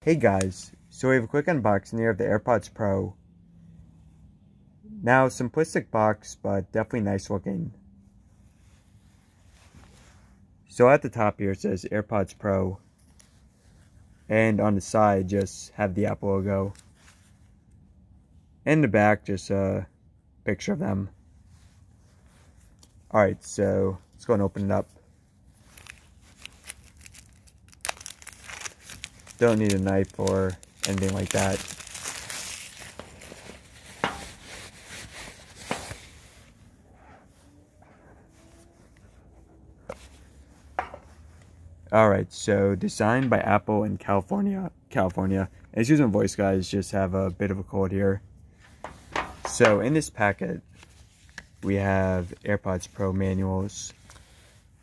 Hey guys, so we have a quick unboxing here of the AirPods Pro. Now, simplistic box, but definitely nice looking. So at the top here it says AirPods Pro. And on the side just have the Apple logo. And the back just a picture of them. Alright, so let's go and open it up. Don't need a knife or anything like that. Alright, so designed by Apple in California. Excuse my voice, guys, just have a bit of a cold here. So in this packet, we have AirPods Pro manuals.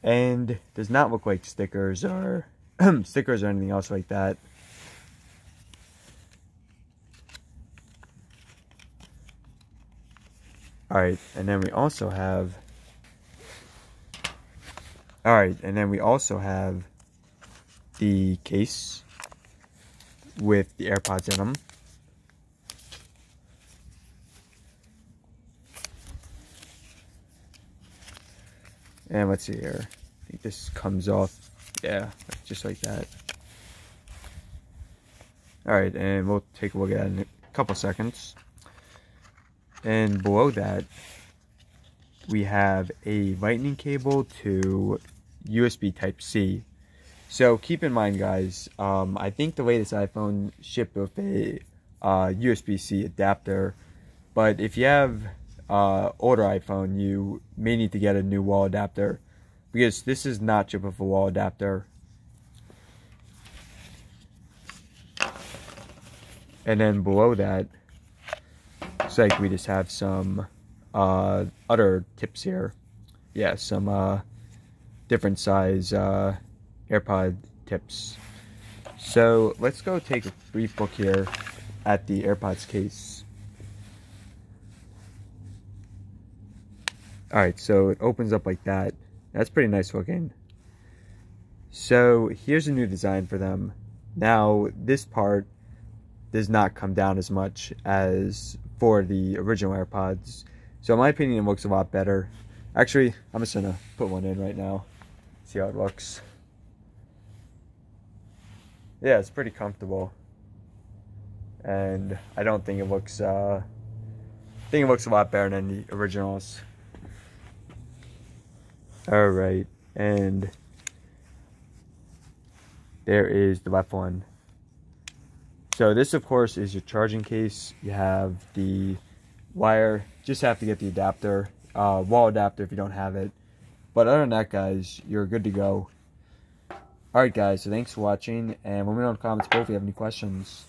And does not look like stickers or stickers or anything else like that. Alright, and then we also have the case with the AirPods in them. And let's see here. I think this comes off, yeah, just like that. Alright, and we'll take a look at it in a couple seconds. And below that, we have a lightning cable to USB Type-C. So keep in mind, guys, I think the latest iPhone shipped with a USB-C adapter. But if you have older iPhone, you may need to get a new wall adapter, because this is not shipped with a wall adapter. And then below that, looks like we just have some other tips here. Yeah, some different size AirPod tips. So let's go take a brief look here at the AirPods case. Alright, so it opens up like that. That's pretty nice looking. So here's a new design for them. Now this part does not come down as much as for the original AirPods. So in my opinion, it looks a lot better. Actually, I'm just gonna put one in right now. See how it looks. Yeah, it's pretty comfortable. And I don't think it looks I think it looks a lot better than the originals. Alright, and there is the left one. So this, of course, is your charging case. You have the wire. Just have to get the adapter, wall adapter if you don't have it. But other than that, guys, you're good to go. Alright, guys, so thanks for watching, and let me know in the comments below if you have any questions.